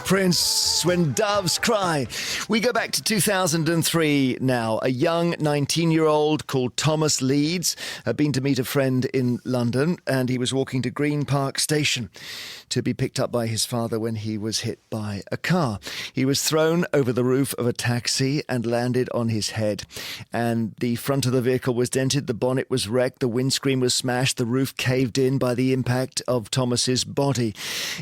Prince, When Doves Cry. We go back to 2003 now. A young 19-year-old called Thomas Leeds had been to meet a friend in London, and he was walking to Green Park Station to be picked up by his father when he was hit by a car. He was thrown over the roof of a taxi and landed on his head. And the front of the vehicle was dented, the bonnet was wrecked, the windscreen was smashed, the roof caved in by the impact of Thomas's body.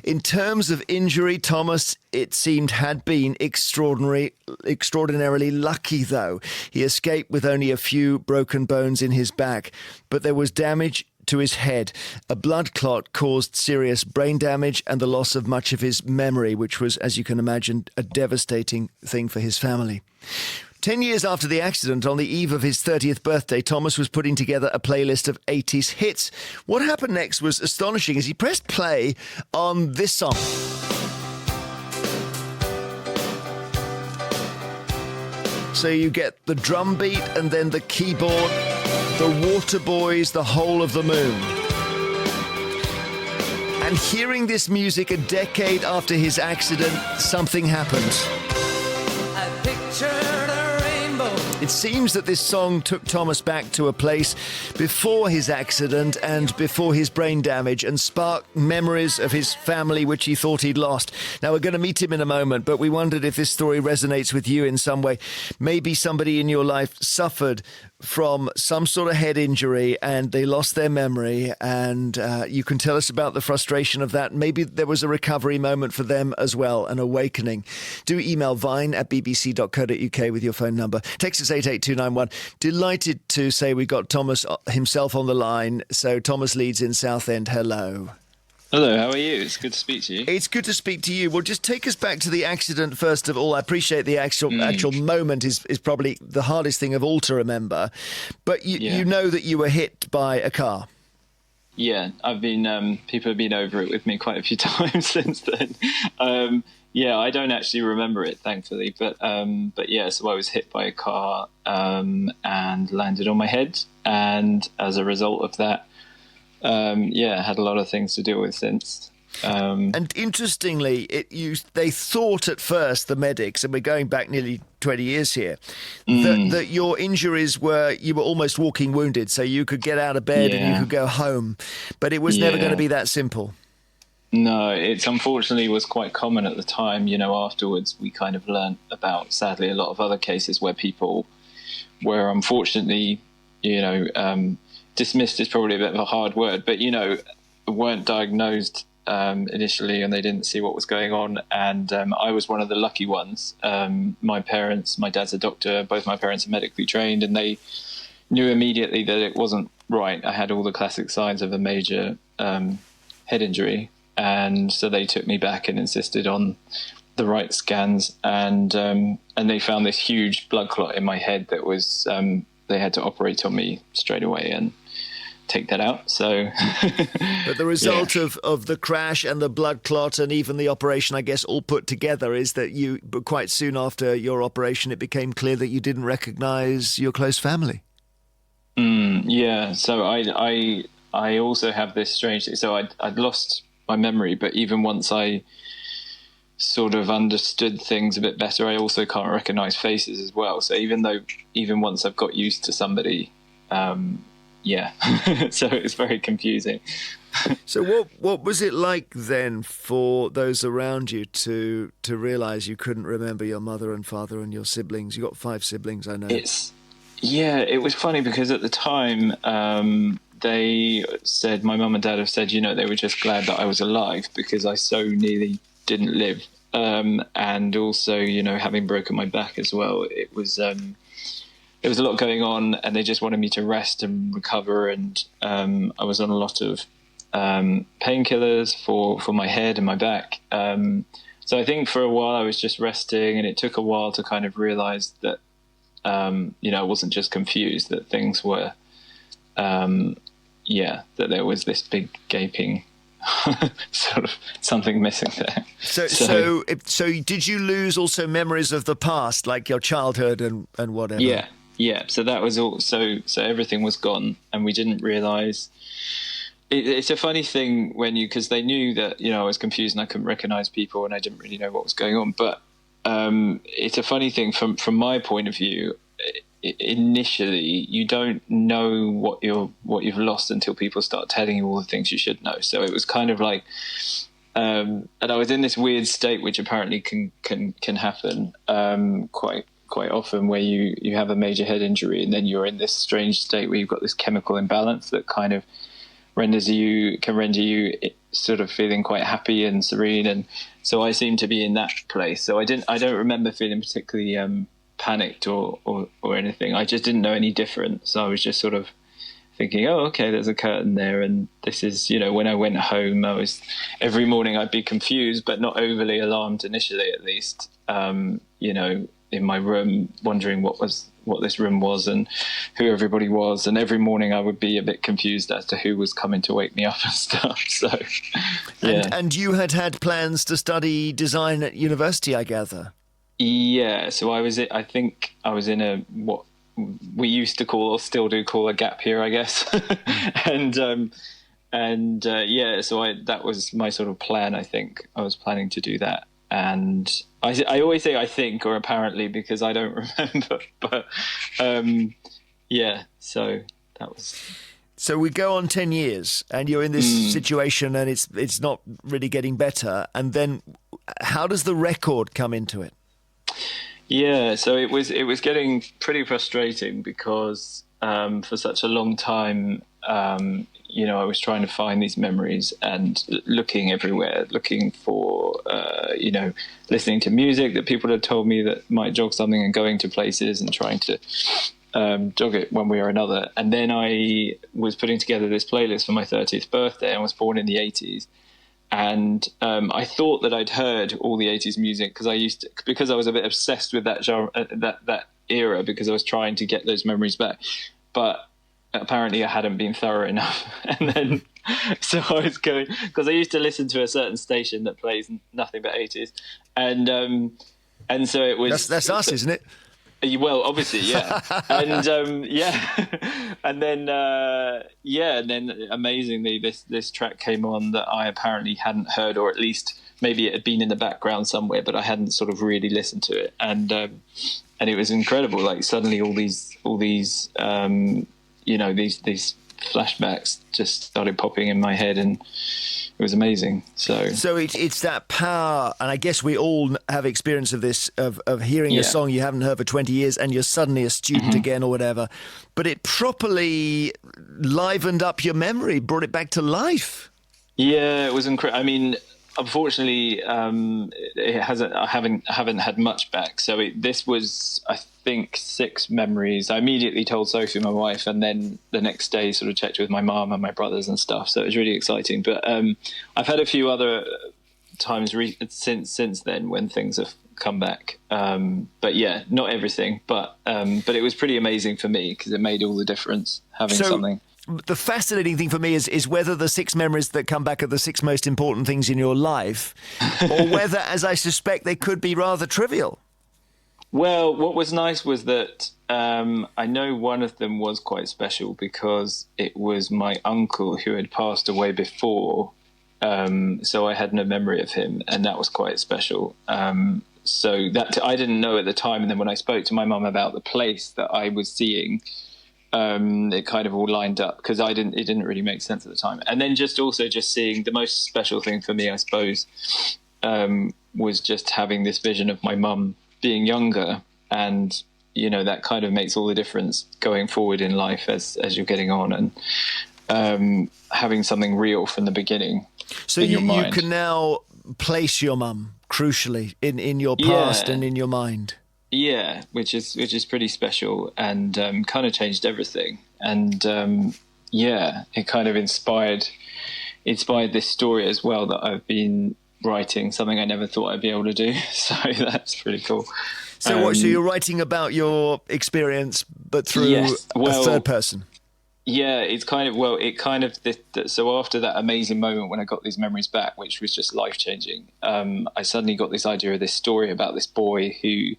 In terms of injury, Thomas, it seemed, had been extraordinarily lucky, though. He escaped with only a few broken bones in his back, but there was damage to his head. A blood clot caused serious brain damage and the loss of much of his memory, which was, as you can imagine, a devastating thing for his family. 10 years after the accident, on the eve of his 30th birthday, Thomas was putting together a playlist of 80s hits. What happened next was astonishing as he pressed play on this song. So you get the drum beat and then the keyboard, the Waterboys, The Whole of the Moon. And hearing this music a decade after his accident, something happened. I pictured a rainbow. It seems that this song took Thomas back to a place before his accident and before his brain damage and sparked memories of his family which he thought he'd lost. Now, we're going to meet him in a moment, but we wondered if this story resonates with you in some way. Maybe somebody in your life suffered from some sort of head injury and they lost their memory, and you can tell us about the frustration of that. Maybe there was a recovery moment for them as well, an awakening. Do email vine@bbc.co.uk with your phone number. Text us 88291. Delighted to say we got Thomas himself on the line. So Thomas Leeds in Southend, hello. Hello, how are you? It's good to speak to you. It's good to speak to you. Well, just take us back to the accident first of all. I appreciate the actual moment is probably the hardest thing of all to remember. But you know that you were hit by a car. Yeah, I've been. People have been over it with me quite a few times since then. I don't actually remember it, thankfully. But yeah, so I was hit by a car and landed on my head, and as a result of that, had a lot of things to deal with since. And interestingly, they thought at first, the medics, and we're going back nearly 20 years here, that your injuries you were almost walking wounded, so you could get out of bed and you could go home. But it was never going to be that simple. No, it unfortunately was quite common at the time. You know, afterwards we kind of learnt about, sadly, a lot of other cases where people were unfortunately, dismissed is probably a bit of a hard word, but, weren't diagnosed initially and they didn't see what was going on. And I was one of the lucky ones. My dad's a doctor, both my parents are medically trained, and they knew immediately that it wasn't right. I had all the classic signs of a major head injury. And so they took me back and insisted on the right scans. And they found this huge blood clot in my head that was, they had to operate on me straight away and take that out. So, but the result of the crash and the blood clot and even the operation, I guess, all put together is that but quite soon after your operation, it became clear that you didn't recognize your close family. So I also have this strange thing. So I'd lost my memory, but even once I sort of understood things a bit better, I also can't recognize faces as well. So even once I've got used to somebody, so it's very confusing. So what was it like then for those around you to realize you couldn't remember your mother and father and your siblings? You got 5 siblings, I know. It was funny because at the time, they said, my mum and dad have said, they were just glad that I was alive because I so nearly didn't live. And also, having broken my back as well, it was a lot going on and they just wanted me to rest and recover. And I was on a lot of painkillers for my head and my back. So I think for a while I was just resting, and it took a while to kind of realize that, I wasn't just confused, that things were, that there was this big gaping sort of something missing there. So did you lose also memories of the past, like your childhood and whatever? Yeah. So that was all. So everything was gone, and we didn't realize it's a funny thing when because they knew that, you know, I was confused and I couldn't recognize people and I didn't really know what was going on. But it's a funny thing from my point of view. Initially, you don't know what you've lost until people start telling you all the things you should know. So it was kind of like, and I was in this weird state, which apparently can happen quite often, where you have a major head injury and then you're in this strange state where you've got this chemical imbalance that kind of render you sort of feeling quite happy and serene. And so I seem to be in that place. So I don't remember feeling particularly panicked or anything. I just didn't know any different. So I was just sort of thinking, oh, okay, there's a curtain there. And this is, you know, when I went home, every morning I'd be confused, but not overly alarmed initially, at least, you know, in my room, wondering what this room was and who everybody was. And every morning I would be a bit confused as to who was coming to wake me up and stuff. So, yeah. And you had plans to study design at university, I gather. Yeah, so I think I was in what we used to call, or still do call, a gap year, I guess. Yeah, so that was my sort of plan. I think I was planning to do that, and I always say I think, or apparently, because I don't remember. But yeah, so that was. So we go on 10 years, and you're in this situation, and it's not really getting better. And then, how does the record come into it? Yeah, so it was getting pretty frustrating because for such a long time, you know, I was trying to find these memories and looking everywhere, looking for, you know, listening to music that people had told me that might jog something, and going to places and trying to jog it one way or another. And then I was putting together this playlist for my 30th birthday. I was born in the 80s. And I thought that I'd heard all the 80s music because I was a bit obsessed with that genre, that era, because I was trying to get those memories back. But apparently I hadn't been thorough enough. And then, so I was going, because I used to listen to a certain station that plays nothing but 80s. And so it was... That's us, isn't it? Well, obviously, yeah. And yeah. And then amazingly, this track came on that I apparently hadn't heard, or at least maybe it had been in the background somewhere, but I hadn't sort of really listened to it. And it was incredible. Like, suddenly all these you know, these flashbacks just started popping in my head, and it was amazing. So it's that power, and I guess we all have experience of this, of hearing a song you haven't heard for 20 years, and you're suddenly a student again or whatever. But it properly livened up your memory, brought it back to life. Yeah, it was incredible. I mean, unfortunately, it hasn't. I haven't had much back. So this was, I think, 6 memories. I immediately told Sophie, my wife, and then the next day sort of checked with my mum and my brothers and stuff. So it was really exciting. But I've had a few other times since then when things have come back. But yeah, not everything. But it was pretty amazing for me because it made all the difference having something. The fascinating thing for me is whether the 6 memories that come back are the 6 most important things in your life, or whether, as I suspect, they could be rather trivial. Well, what was nice was that I know one of them was quite special because it was my uncle who had passed away before, so I had no memory of him, and that was quite special. So that I didn't know at the time, and then when I spoke to my mum about the place that I was seeing, it kind of all lined up because it didn't really make sense at the time. And then just seeing the most special thing for me, I suppose, was just having this vision of my mum being younger, and you know that kind of makes all the difference going forward in life as you're getting on, and having something real from the beginning. So in your mind. You can now place your mum crucially in your past and in your mind. Yeah, which is pretty special, and kind of changed everything. And yeah, it kind of inspired this story as well that I've been writing, something I never thought I'd be able to do. So that's pretty cool. So so you're writing about your experience, but through a third person. Yeah, it's kind of, so after that amazing moment when I got these memories back, which was just life changing, I suddenly got this idea of this story about this boy who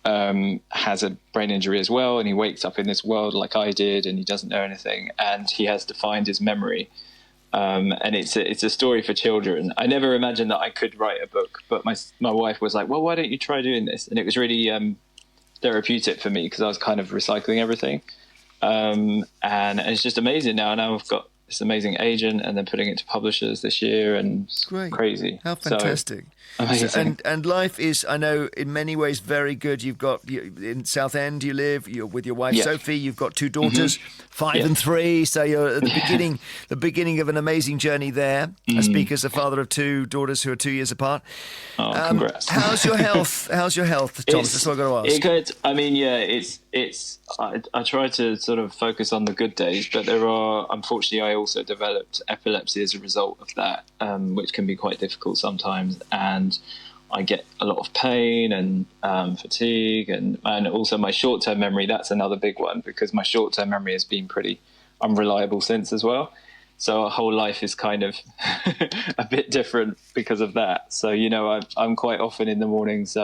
has a brain injury as well, and he wakes up in this world like I did, and he doesn't know anything, and he has to find his memory. And it's a story for children. I never imagined that I could write a book, but my wife was like, well, why don't you try doing this? And it was really therapeutic for me because I was kind of recycling everything. And it's just amazing now. Now I've got this amazing agent, and then putting it to publishers this year, and it's Great. crazy. How fantastic. Amazing. And life is, I know, in many ways very good. You've got, in Southend you live, you're with your wife Sophie, you've got two daughters, 5 and 3, so you're at the beginning of an amazing journey there. I speak as a father of 2 daughters who are 2 years apart. Oh, congrats. How's your health? Thomas? That's what I've got to ask. It's good. I mean, I try to sort of focus on the good days, but unfortunately, I also developed epilepsy as a result of that, which can be quite difficult sometimes. And I get a lot of pain and fatigue, and also my short-term memory. That's another big one, because my short-term memory has been pretty unreliable since as well. So our whole life is kind of a bit different because of that. So, I'm quite often in the mornings,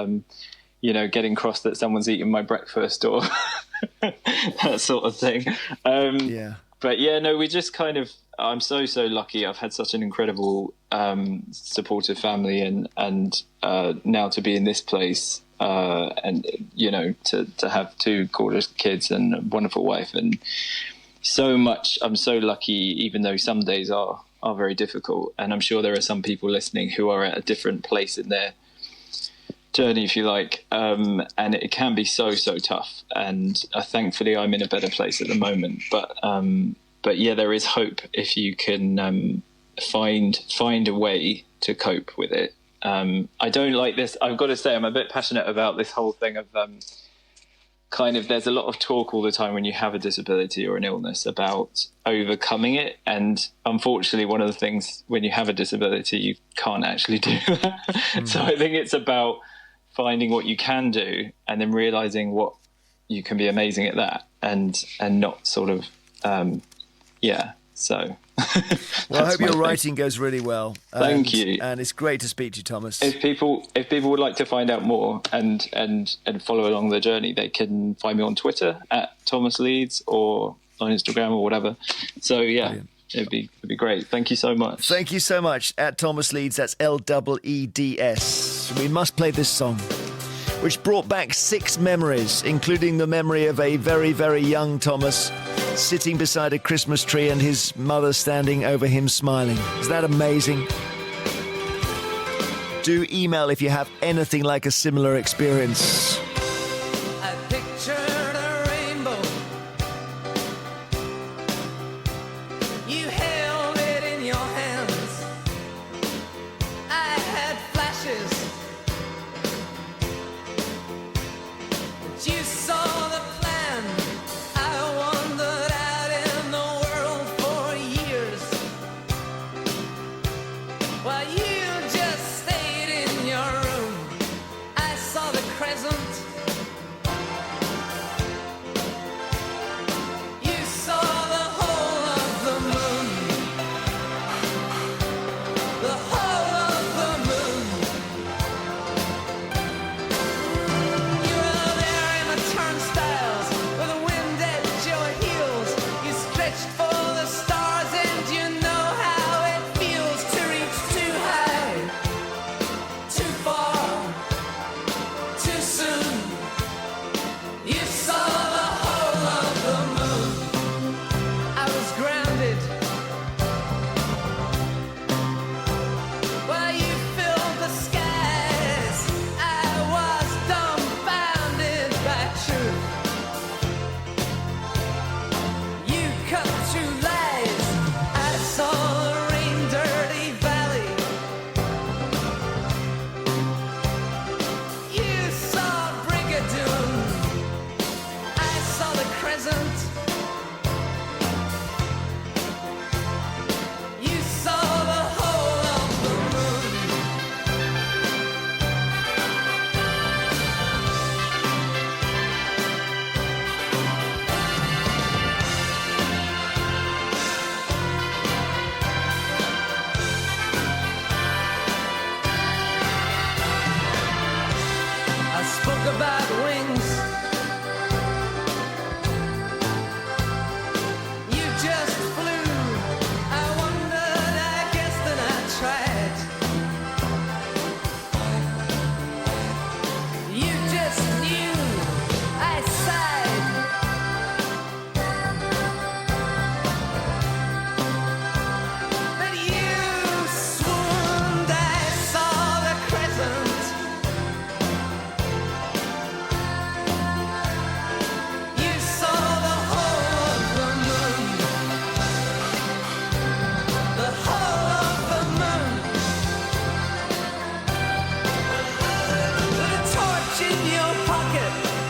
getting cross that someone's eating my breakfast or that sort of thing. But we just kind of, I'm so lucky. I've had such an incredible supportive family, and now to be in this place, and to have 2 gorgeous kids and a wonderful wife, and so much. I'm so lucky, even though some days are very difficult, and I'm sure there are some people listening who are at a different place in their journey, if you like, and it can be so tough, and thankfully I'm in a better place at the moment, but yeah, there is hope if you can find a way to cope with it. I don't like this. I've got to say, I'm a bit passionate about this whole thing of there's a lot of talk all the time when you have a disability or an illness about overcoming it. And unfortunately, one of the things when you have a disability, you can't actually do that. So I think it's about finding what you can do, and then realizing what you can be amazing at that, and not sort of, so. Well, I hope your writing goes really well. Thank you. And it's great to speak to you, Thomas. If people would like to find out more and follow along the journey, they can find me on Twitter at Thomas Leeds, or on Instagram or whatever. So Brilliant. it'd be great. Thank you so much. Thank you so much. At Thomas Leeds, that's Leeds. We must play this song, which brought back 6 memories, including the memory of a very, very young Thomas sitting beside a Christmas tree and his mother standing over him smiling. Is that amazing? Do email if you have anything like a similar experience. I pictured a rainbow. You held it in your hands. I had flashes, but you saw the plan. I wandered out in the world for years, while you just stayed in your room. I saw the crescent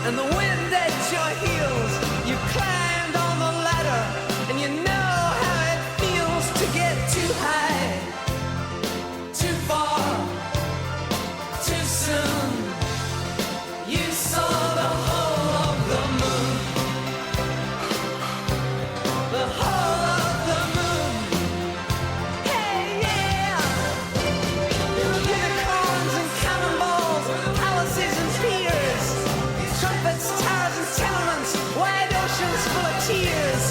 and the wind at your heels. You climbed on the ladder, and you know how it feels to get too high, too far, too soon. You saw the whole of the moon, the whole of the moon. Hey, yeah. Unicorns and cannonballs, palaces and piers, trumpets, towers and tenements, wide oceans full of tears,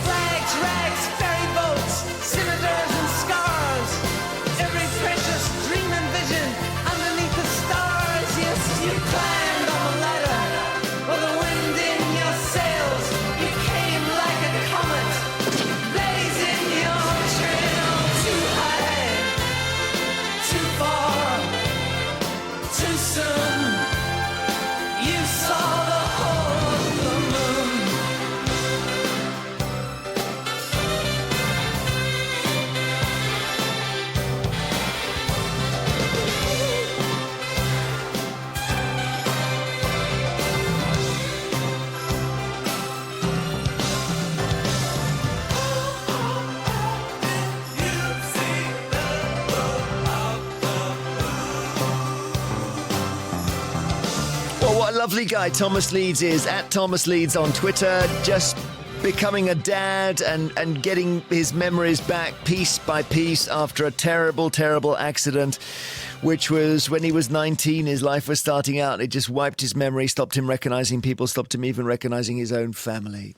flags, rags, ferry boats, scimitars and scars, every precious dream and vision underneath the stars. Yes, you climbed on the ladder with the wind in your sails. You came like a comet, blazing your trail. Too high, too far, too soon. You saw the whole of the moon. Well, what a lovely guy Thomas Leeds is. At Thomas Leeds on Twitter, just becoming a dad and getting his memories back piece by piece after a terrible, terrible accident, which was when he was 19. His life was starting out. It just wiped his memory, stopped him recognizing people, stopped him even recognizing his own family.